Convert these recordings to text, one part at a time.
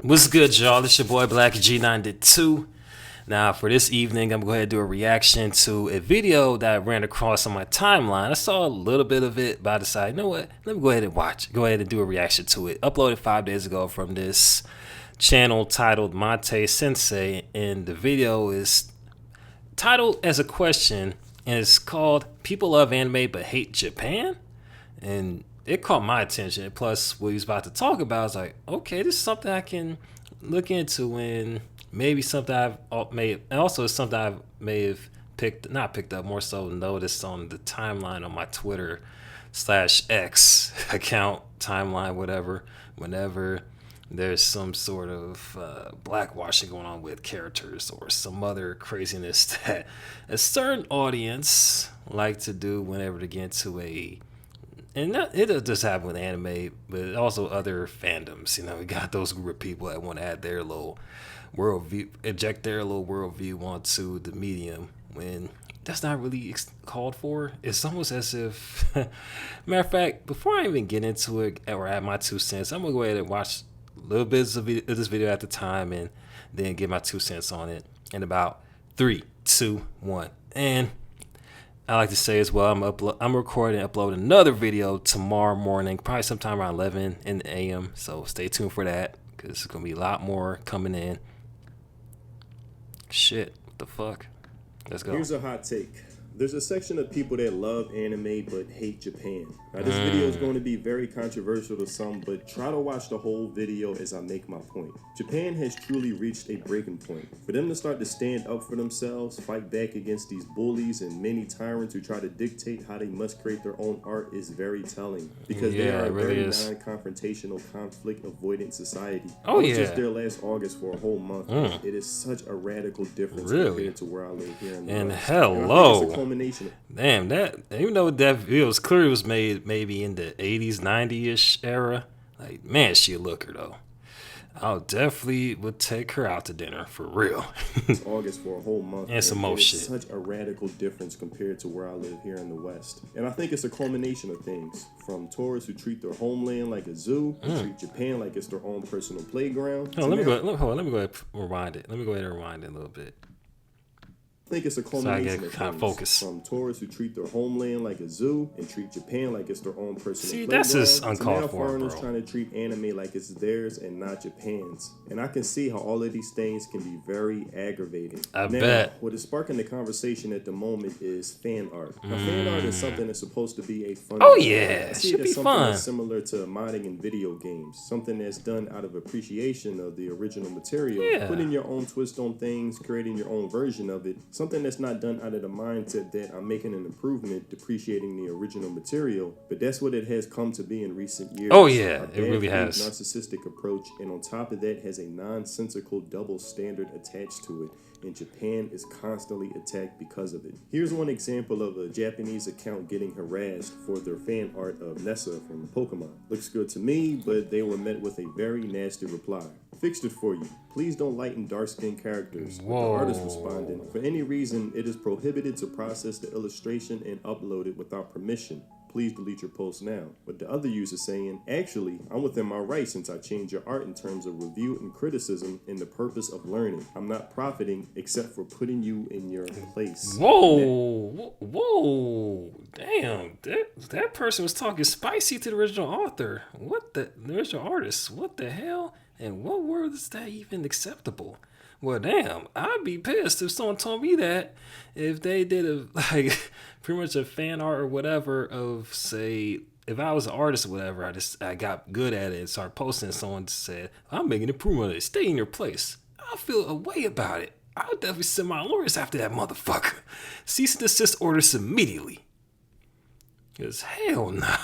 What's good, y'all? It's your boy Blak G 92. Now, for this evening, I'm going to go ahead and do a reaction to a video that I ran across on my timeline. I saw a little bit of it, but I decided, you know what? Let me go ahead and go ahead and do a reaction to it. Uploaded 5 days ago from this channel titled Monte Sensei, and the video is titled as a question, and it's called People Love Anime But Hate Japan? And it caught my attention. Plus, what he's about to talk about, I was like, okay, this is something I can look into, and maybe something and also it's something I may have not picked up, more so noticed on the timeline on my Twitter /X account, timeline, whatever, whenever there's some sort of blackwashing going on with characters or some other craziness that a certain audience like to do whenever they get into it doesn't just happen with anime, but also other fandoms. You know, we got those group of people that want to add their little worldview, inject their little worldview onto the medium when that's not really called for. It's almost as if, matter of fact, before I even get into it or add my 2 cents, I'm gonna go ahead and watch little bits of this video at the time and then give my 2 cents on it in about 3, 2, 1. And I like to say as well, I'm recording and uploading another video tomorrow morning, probably sometime around 11 in the a.m. So stay tuned for that, because there's going to be a lot more coming in. Shit, what the fuck? Let's go. Here's a hot take. There's a section of people that love anime but hate Japan. Now, this video is going to be very controversial to some, but try to watch the whole video as I make my point. Japan has truly reached a breaking point. For them to start to stand up for themselves, fight back against these bullies and many tyrants who try to dictate how they must create their own art is very telling. Because they are a very non-confrontational, conflict-avoidant society. I was just there last August for a whole month. It is such a radical difference compared to where I live here in the West. Hello. Damn, that, even though that video was clear, it was made maybe in the 80s, 90-ish era. Like, man, she a looker though. I'll definitely would take her out to dinner for real. It's August for a whole month. And some more shit. Such a radical difference compared to where I live here in the West. And I think it's a culmination of things. From tourists who treat their homeland like a zoo, who treat Japan like it's their own personal playground. Let me go ahead and rewind it. A little bit. I think it's a culmination of things. From tourists who treat their homeland like a zoo and treat Japan like it's their own personal playground. That's just uncalled for, foreigners trying to treat anime like it's theirs and not Japan's. And I can see how all of these things can be very aggravating. I bet. What is sparking the conversation at the moment is fan art. Now, fan art is something that's supposed to be a fun. Oh yeah, it should be fun. That's similar to modding in video games. Something that's done out of appreciation of the original material. Putting your own twist on things, creating your own version of it. Something that's not done out of the mindset that I'm making an improvement, depreciating the original material, but that's what it has come to be in recent years. Oh yeah, it really has. Narcissistic approach, and on top of that has a nonsensical double standard attached to it, and Japan is constantly attacked because of it. Here's one example of a Japanese account getting harassed for their fan art of Nessa from Pokemon. Looks good to me, but they were met with a very nasty reply. Fixed it for you. Please don't lighten dark-skinned characters. The artist responded, for any reason, it is prohibited to process the illustration and upload it without permission. Please delete your post now. But the other user saying, actually, I'm within my rights since I changed your art in terms of review and criticism in the purpose of learning. I'm not profiting except for putting you in your place. Whoa, damn, that person was talking spicy to the original author. The original artist? What the hell? And what word is that even acceptable? Well, damn, I'd be pissed if someone told me that. If they did pretty much a fan art or whatever of, say, if I was an artist or whatever, I got good at it and started posting, and someone said, I'm making an improvement on it, stay in your place. I'll feel a way about it. I'll definitely send my lawyers after that motherfucker. Cease and desist orders immediately. Because hell nah.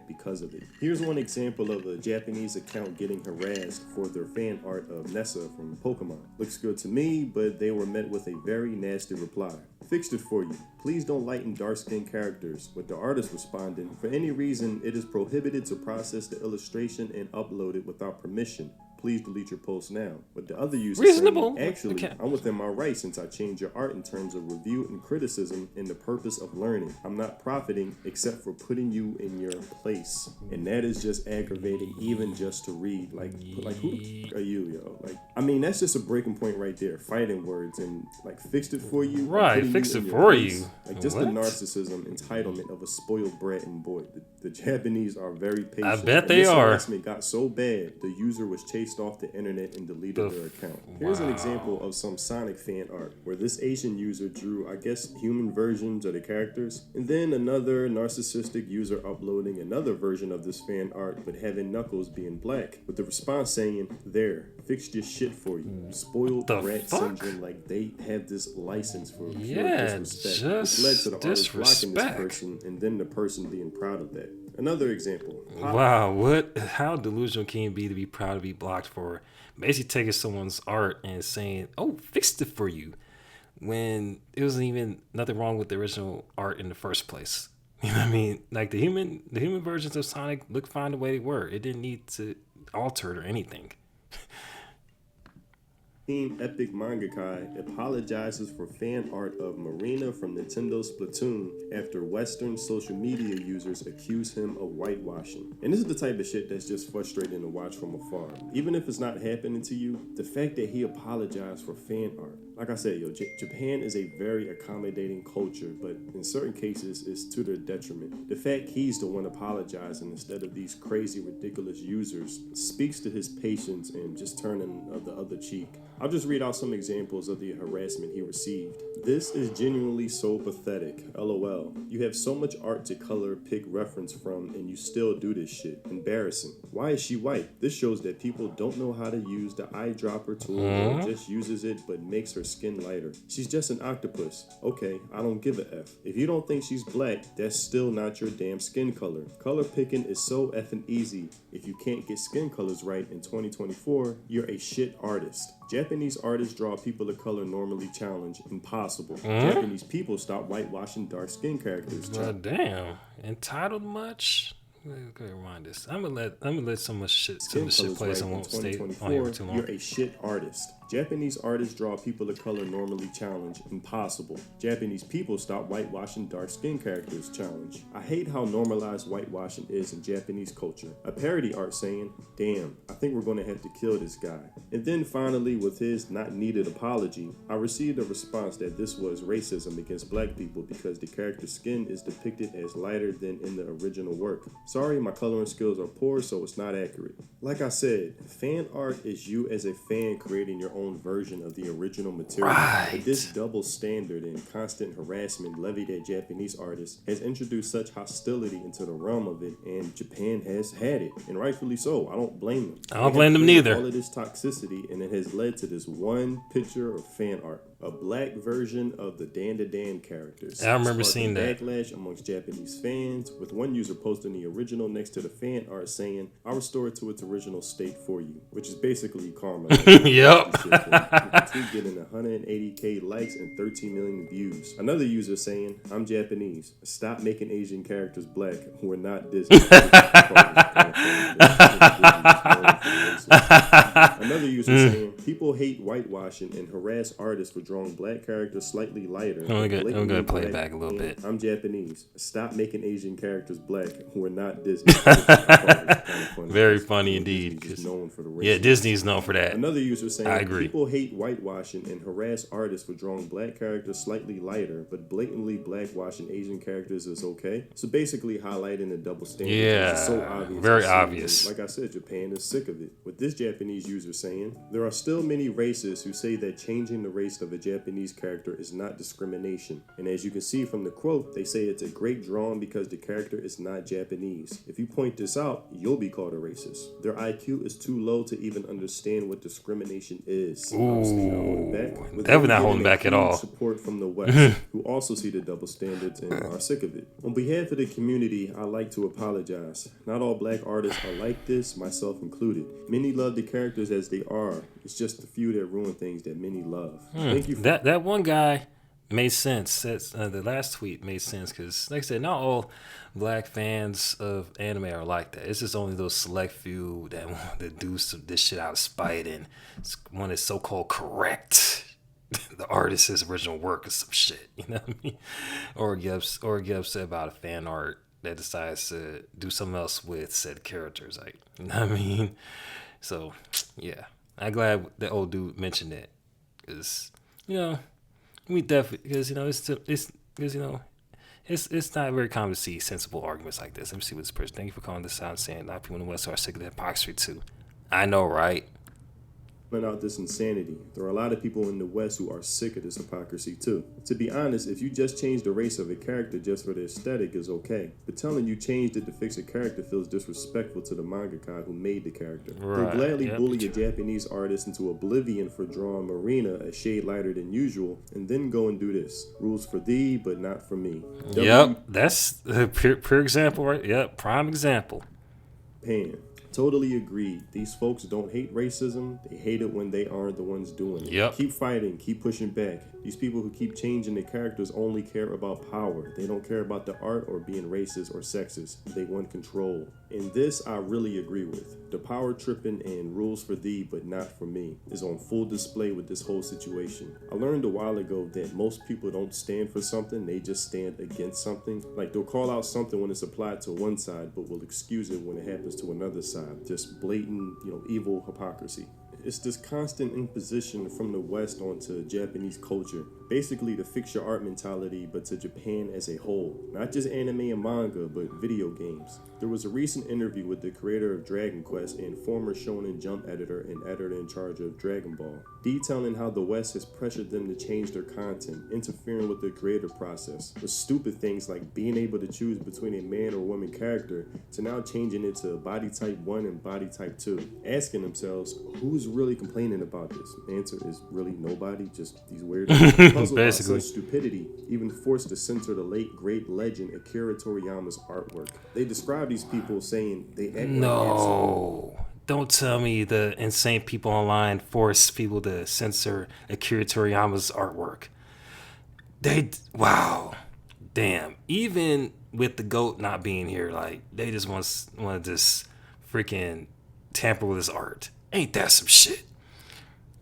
Because of it. Here's one example of a Japanese account getting harassed for their fan art of Nessa from Pokemon. Looks good to me, but they were met with a very nasty reply. Fixed it for you. Please don't lighten dark-skinned characters. But the artist responded, for any reason, it is prohibited to process the illustration and upload it without permission. please delete your post now. But the other user Reasonable. saying, actually, Okay. I'm within my right since I changed your art in terms of review and criticism in the purpose of learning. I'm not profiting except for putting you in your place. And that is just aggravating even just to read. Like who the f- are you, yo? Like, I mean, that's just a breaking point right there. Fighting words and like fixed it for you. Right, fixed it for you. Like just What? the narcissism, entitlement of a spoiled brat and boy. The Japanese are very patient. I bet And they this are. harassment got so bad, the user was chased off the internet and deleted their account. Here's an example of some Sonic fan art where this Asian user drew, I guess, human versions of the characters, and then another narcissistic user uploading another version of this fan art but having Knuckles being black, with the response saying, "There, fixed your shit for you." Spoiled The rat fuck? syndrome, like they have this license for pure Yeah, disrespect, which just led to the artist blocking this disrespect. person and then the person being proud of that. Another example. Wow, what? How delusional can you be to be proud to be blocked for basically taking someone's art and saying, "Oh, fixed it for you," when it wasn't even nothing wrong with the original art in the first place. You know what I mean? Like the human versions of Sonic look fine the way they were. It didn't need to alter it or anything. Team Epic Mangakai apologizes for fan art of Marina from Nintendo Splatoon after Western social media users accuse him of whitewashing. And this is the type of shit that's just frustrating to watch from afar. Even if it's not happening to you, the fact that he apologized for fan art. Like I said, Japan is a very accommodating culture, but in certain cases, it's to their detriment. The fact he's the one apologizing instead of these crazy, ridiculous users speaks to his patience and just turning the other cheek. I'll just read out some examples of the harassment he received. "This is genuinely so pathetic. LOL. You have so much art to color, pick reference from, and you still do this shit. Embarrassing. Why is she white? This shows that people don't know how to use the eyedropper tool or just uses it but makes her skin lighter. She's just an octopus. Okay, I don't give a F. If you don't think she's black, that's still not your damn skin color. Color picking is so effing easy. If you can't get skin colors right in 2024, you're a shit artist. Japanese artists draw people of color normally challenge. Impossible. Japanese people stop whitewashing dark skin characters. Well, damn. Entitled much? Go remind us. I'm gonna let some of shit play, so I won't stay on here for too long. You're a shit artist. Japanese artists draw people of color normally challenge. Impossible. Japanese people stop whitewashing dark skin characters challenge. I hate how normalized whitewashing is in Japanese culture. A parody art saying, "Damn, I think we're gonna have to kill this guy." And then finally, with his not needed apology, I received a response that this was racism against black people because the character's skin is depicted as lighter than in the original work. Sorry, my coloring skills are poor, so it's not accurate. Like I said, fan art is you as a fan creating your own version of the original material. Right. But this double standard and constant harassment levied at Japanese artists has introduced such hostility into the realm of it, and Japan has had it, and rightfully so. I don't blame them. I don't blame them neither. All of this toxicity, and it has led to this one picture of fan art. A black version of the Dan to Dan characters. I remember Sparked seeing that. backlash amongst Japanese fans, with one user posting the original next to the fan art saying, "I'll restore it to its original state for you," which is basically karma. Yep. The tweet getting 180k likes and 13 million views. Another user saying, "I'm Japanese. Stop making Asian characters black. We're not Disney." Another user saying, "People hate whitewashing and harass artists for drawing black characters slightly lighter." I'm gonna play it back a little bit. "I'm Japanese. Stop making Asian characters black. We're not Disney." Funny. Very funny indeed. Disney's known for the racism. Yeah, Disney's known for that. Another user saying, I agree. "People hate whitewashing and harass artists for drawing black characters slightly lighter, but blatantly blackwashing Asian characters is okay." So basically highlighting the double standard. Yeah, which is so obvious. very And obvious. like I said, Japan is sick of it. With this Japanese user saying, "There are still many racists who say that changing the race of a Japanese character is not discrimination. And as you can see from the quote, they say it's a great drawing because the character is not Japanese. If you point this out, you'll be called a racist. Their IQ is too low to even understand what discrimination is." Obviously not holding back. With Definitely not them holding getting back at huge all. Support from the West, who also see the double standards and are sick of it. On behalf of the community, I like to apologize. Not all black artists are like this, myself included. Many love the characters as they are. It's just the few that ruin things that many love. Thank you. That one guy made sense. That's, the last tweet made sense because, like I said, not all black fans of anime are like that. It's just only those select few that want to do this shit out of spite and want to so-called correct the artist's original work or some shit. You know what I mean? Or get upset about a fan art that decides to do something else with said characters. Like, you know what I mean? So, yeah. I'm glad the old dude mentioned that. Because, we definitely, because, it's not very common to see sensible arguments like this. Let me see what this person, thank you for calling this out and saying a lot of people in the West are sick of the hypocrisy too. I know, right? Out this insanity. There are a lot of people in the West who are sick of this hypocrisy too. To be honest, if you just change the race of a character just for the aesthetic is okay, but telling you changed it to fix a character feels disrespectful to the mangaka who made the character. They'll gladly bully a Japanese artist into oblivion for drawing Marina a shade lighter than usual, and then go and do this. Rules for thee, but not for me. Yep, that's a pure example, right? Yep, prime example. Japan. Totally agreed. These folks don't hate racism. They hate it when they aren't the ones doing it. Yep. Keep fighting. Keep pushing back. These people who keep changing their characters only care about power. They don't care about the art or being racist or sexist. They want control. And this I really agree with. The power tripping and rules for thee but not for me is on full display with this whole situation. I learned a while ago that most people don't stand for something. They just stand against something. Like they'll call out something when it's applied to one side but will excuse it when it happens to another side. Just blatant, evil hypocrisy. It's this constant imposition from the West onto Japanese culture. Basically the fix your art mentality, but to Japan as a whole. Not just anime and manga, but video games. There was a recent interview with the creator of Dragon Quest and former Shonen Jump editor and editor in charge of Dragon Ball, detailing how the West has pressured them to change their content, interfering with the creative process. With stupid things like being able to choose between a man or woman character to now changing it to body type 1 and body type 2. Asking themselves, who's really complaining about this? The answer is really nobody, just these weirdos. Puzzled by such stupidity, even forced to censor the late great legend Akira Toriyama's artwork. They describe these people saying they act No. Don't tell me the insane people online force people to censor Akira Toriyama's artwork. Wow. Damn. Even with the GOAT not being here, like, they just want to just freaking tamper with his art. Ain't that some shit?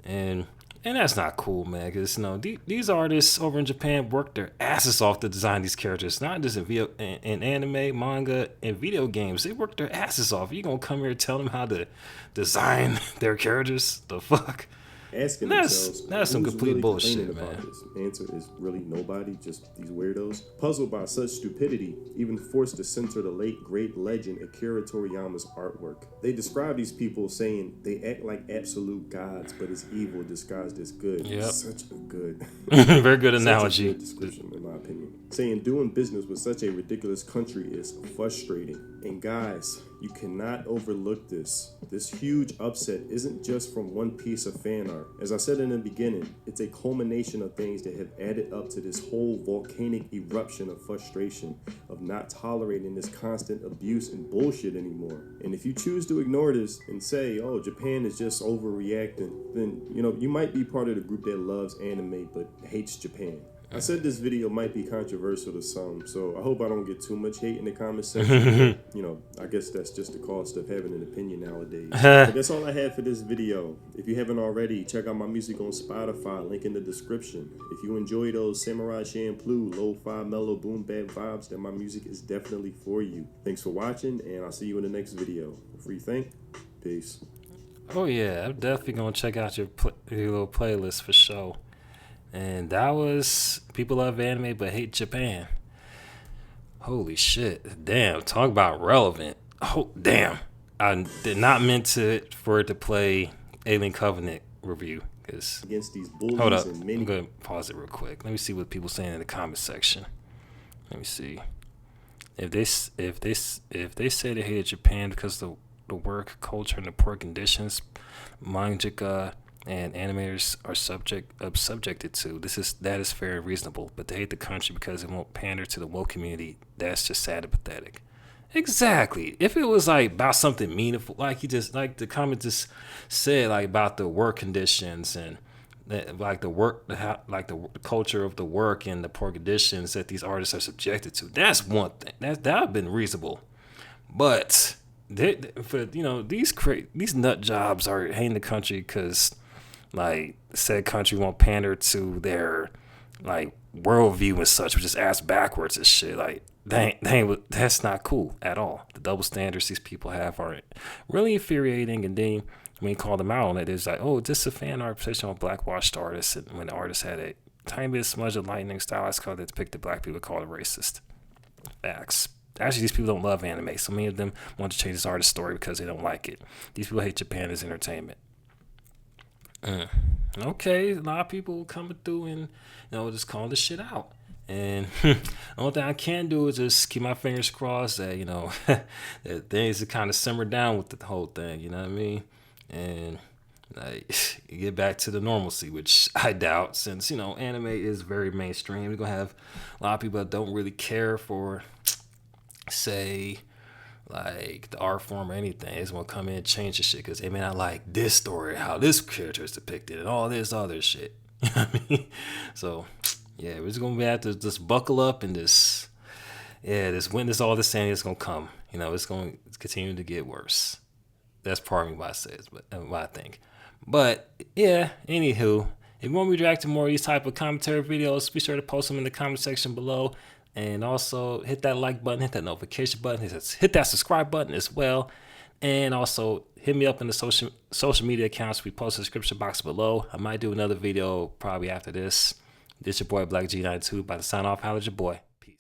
And that's not cool, man, because these artists over in Japan work their asses off to design these characters, not just in anime, manga, and video games. They work their asses off. You gonna come here and tell them how to design their characters? The fuck? Asking that's some complete really bullshit, man. This? The answer is really nobody, just these weirdos. Puzzled by such stupidity, even forced to censor the late great legend Akira Toriyama's artwork. They describe these people saying they act like absolute gods, but it's evil disguised as good. Yep. Such a good, very good analogy. Such a good description, in my opinion. Saying doing business with such a ridiculous country is frustrating. And guys, you cannot overlook this. This huge upset isn't just from one piece of fan art. As I said in the beginning, it's a culmination of things that have added up to this whole volcanic eruption of frustration, of not tolerating this constant abuse and bullshit anymore. And if you choose to ignore this and say, oh, Japan is just overreacting, then, you might be part of the group that loves anime but hates Japan. I said this video might be controversial to some, so I hope I don't get too much hate in the comment section. I guess that's just the cost of having an opinion nowadays. But that's all I had for this video. If you haven't already, check out my music on Spotify, link in the description. If you enjoy those Samurai Champloo, lo-fi, mellow, boom bap vibes, then my music is definitely for you. Thanks for watching, and I'll see you in the next video. Free think, peace. Oh yeah, I'm definitely gonna check out your little playlist for sure. And that was People Love Anime But Hate Japan. Holy shit. Damn, talk about relevant. Oh, damn. I did not mean for it to play Alien Covenant review. Against these bullies. Hold up. I'm going to pause it real quick. Let me see what people saying in the comment section. Let me see. If they say they hated Japan because of the work culture and the poor conditions, mangaka and animators are subjected to, that is fair and reasonable. But they hate the country because it won't pander to the woke community. That's just sad and pathetic. Exactly. If it was like about something meaningful, like the comment just said, like about the work conditions and like the work, like the culture of the work and the poor conditions that these artists are subjected to. That's one thing. That would have been reasonable. But for these nut jobs are hating the country because like said country won't pander to their like worldview and such, which is ass backwards and shit. Like that's not cool at all. The double standards these people have are really infuriating. And then when you call them out on it, it's like, oh, this is a fan art position on blackwashed artists, and when the artist had a tiny bit of smudge of lightning stylized color that depicted black people, called it racist. Facts. Actually, these people don't love anime. So many of them want to change this artist's story because they don't like it. These people hate Japan as entertainment. Okay, a lot of people coming through and just calling this shit out. And the only thing I can do is just keep my fingers crossed that that things kind of simmer down with the whole thing. You know what I mean? And like get back to the normalcy, which I doubt, since anime is very mainstream. We're gonna have a lot of people that don't really care for, say, like the art form or anything. It's gonna come in and change the shit because they may not like this story, how this character is depicted, and all this other shit. You know what I mean? So yeah, we're just gonna have to just buckle up and just witness all this sanity that's gonna come. It's gonna continue to get worse. That's part of me what I think. But yeah, anywho, if you want me to react to more of these type of commentary videos, be sure to post them in the comment section below. And also hit that like button, hit that notification button, hit that subscribe button as well. And also hit me up in the social media accounts we post in the description box below. I might do another video probably after this. This your boy Blak G92, about to sign off. Holla at your boy. Peace.